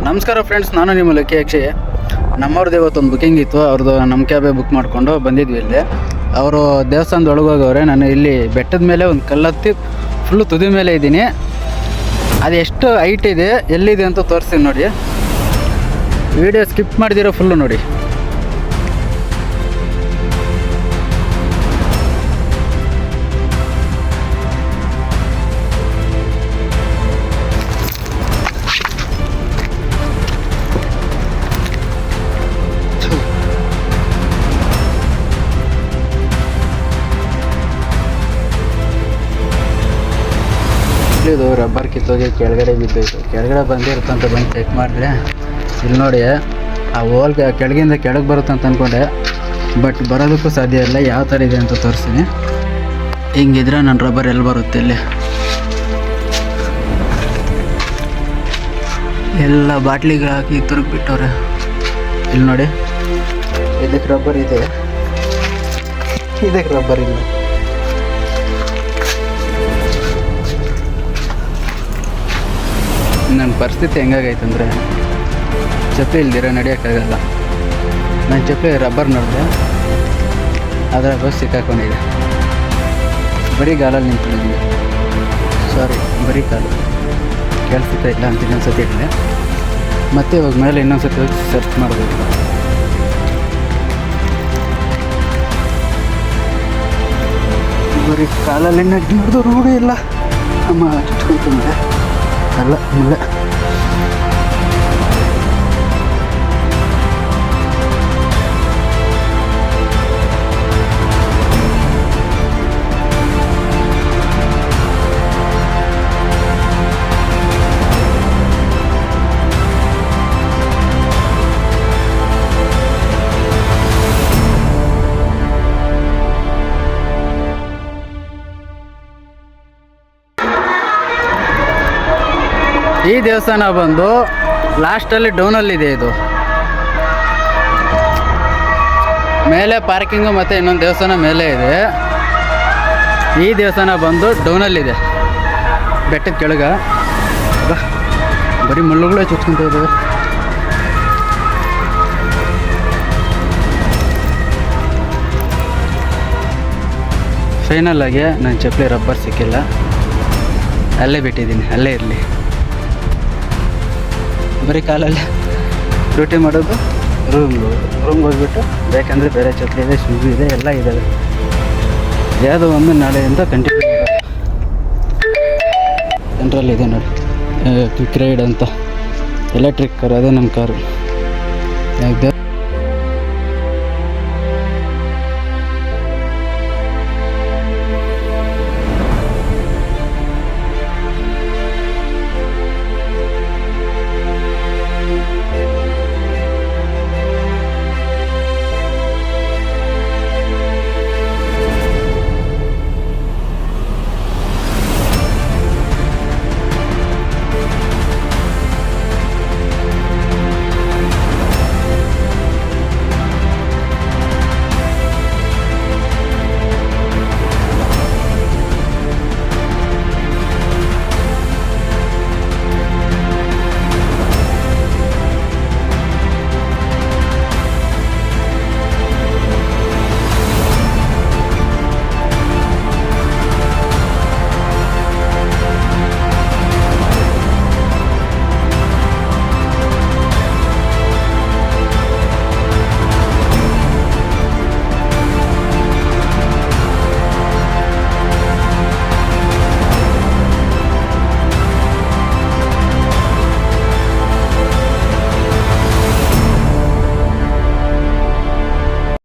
ನಮಸ್ಕಾರ ಫ್ರೆಂಡ್ಸ್, ನಾನು ನಿಮ್ಮ ಲಕ್ಕಿ ಅಕ್ಷಯ್. ನಮ್ಮವ್ರದ್ದು ಇವತ್ತೊಂದು ಬುಕ್ಕಿಂಗ್ ಇತ್ತು. ಅವ್ರದ್ದು ನಮ್ಮ ಕ್ಯಾಬೇ ಬುಕ್ ಮಾಡಿಕೊಂಡು ಬಂದಿದ್ವಿ. ಇಲ್ಲಿ ಅವರು ದೇವಸ್ಥಾನದ ಒಳಗೋಗವ್ರೆ. ನಾನು ಇಲ್ಲಿ ಬೆಟ್ಟದ ಮೇಲೆ ಒಂದು ಕಲ್ಲತ್ತಿ ಫುಲ್ಲು ತುದಿ ಮೇಲೆ ಇದ್ದೀನಿ. ಅದು ಎಷ್ಟು ಹೈಟ್ ಇದೆ, ಎಲ್ಲಿದೆ ಅಂತ ತೋರಿಸ್ತೀನಿ ನೋಡಿ. ವಿಡಿಯೋ ಸ್ಕಿಪ್ ಮಾಡಿದಿರೋ ಫುಲ್ಲು ನೋಡಿ. ಇದು ರಬ್ಬರ್ ಕಿತ್ತೋಗಿ ಕೆಳಗಡೆ ಬಿದ್ದೋಯ್ತು. ಕೆಳಗಡೆ ಬಂದಿರುತ್ತಂತ ಬಂದು ಚೆಕ್ ಮಾಡಿದ್ರೆ ಇಲ್ಲಿ ನೋಡಿ, ಆ ಹೋಲ್ ಕೆಳಗಿಂದ ಕೆಳಗೆ ಬರುತ್ತಂತ ಅಂದ್ಕೊಂಡೆ. ಬಟ್ ಬರೋದಕ್ಕೂ ಸಾಧ್ಯ ಇಲ್ಲ. ಯಾವ ಥರ ಇದೆ ಅಂತ ತೋರಿಸ್ತೀನಿ. ಹಿಂಗಿದ್ರೆ ನನ್ನ ರಬ್ಬರ್ ಎಲ್ಲಿ ಬರುತ್ತೆ? ಇಲ್ಲಿ ಎಲ್ಲ ಬಾಟ್ಲಿಗೆ ಹಾಕಿ ತುರುಗ್ಬಿಟ್ಟವ್ರೆ. ಇಲ್ಲಿ ನೋಡಿ, ಇದಕ್ಕೆ ರಬ್ಬರ್ ಇದೆ, ಇದಕ್ಕೆ ರಬ್ಬರ್ ಇಲ್ಲ. ನನ್ನ ಪರಿಸ್ಥಿತಿ ಹೆಂಗಾಗೈತಂದರೆ, ಚಪ್ಪಲಿ ಇಲ್ದಿರ ನಡೆಯೋಕ್ಕಾಗಲ್ಲ. ನನ್ನ ಚಪ್ಪಲಿ ರಬ್ಬರ್ ನೋಡಿದೆ, ಅದರ ಬಸ್ ಸಿಕ್ಕಾಕೊಂಡಿದೆ. ಬರೀ ಗಾಲಲ್ಲಿ ನಿಂತಿದ್ದೀನಿ. ಸಾರಿ, ಬರೀ ಕಾಲು ಕೇಳಿಸ್ತಾ ಇಲ್ಲ ಅಂತ ಇನ್ನೊಂದು ಸತಿ ಇಟ್ಟೆ. ಮತ್ತೆ ಇವಾಗ ಮೇಲೆ ಇನ್ನೊಂದು ಸತಿ ಹೋಗಿ ಸರ್ಚ್ ಮಾಡಬೇಕು. ಬರೀ ಕಾಲಲ್ಲಿ ನಡೆದು ರೂಢಿ ಇಲ್ಲ. ಅಮ್ಮ ಅಷ್ಟು ಮೇಲೆ ಅಲ್ಲ ಇಲ್ಲ. ಈ ದೇವಸ್ಥಾನ ಬಂದು ಲಾಸ್ಟಲ್ಲಿ ಡೌನಲ್ಲಿದೆ. ಇದು ಮೇಲೆ ಪಾರ್ಕಿಂಗು ಮತ್ತು ಇನ್ನೊಂದು ದೇವಸ್ಥಾನ ಮೇಲೆ ಇದೆ. ಈ ದೇವಸ್ಥಾನ ಬಂದು ಡೌನಲ್ಲಿದೆ, ಬೆಟ್ಟದ ಕೆಳಗೆ. ಬರೀ ಮುಳ್ಳುಗಳೇ ಚುಚ್ಕೊಂತ ಇದ್ದಾವೆ. ಫೈನಲ್ ಆಗಿ ನನ್ನ ಚಪ್ಪಲಿ ರಬ್ಬರ್ ಸಿಕ್ಕಿಲ್ಲ. ಅಲ್ಲೇ ಬಿಟ್ಟಿದ್ದೀನಿ, ಅಲ್ಲೇ ಇರಲಿ. ಬರೀ ಕಾಲಲ್ಲಿ ಡ್ಯೂಟಿ ಮಾಡೋದು. ರೂಮ್ಗೆ ಹೋಗ್ಬಿಟ್ಟು ಬೇಕಂದರೆ ಬೇರೆ ಚಪ್ಪಲಿ ಇದೆ, ಶೂಸ್ ಇದೆ, ಎಲ್ಲ ಇದ್ದಾವೆ. ಯಾವುದೋ ಒಂದು ನಾಳೆಯಿಂದ ಕಂಟಿನ್ಯೂ ಸೆಂಟ್ರಲ್ಲಿ ಇದೆ ನೋಡಿ, ಕ್ವಿಕ್ ರೈಡ್ ಅಂತ ಎಲೆಕ್ಟ್ರಿಕ್ ಕಾರು. ಅದೇ ನಮ್ಮ ಕಾರು.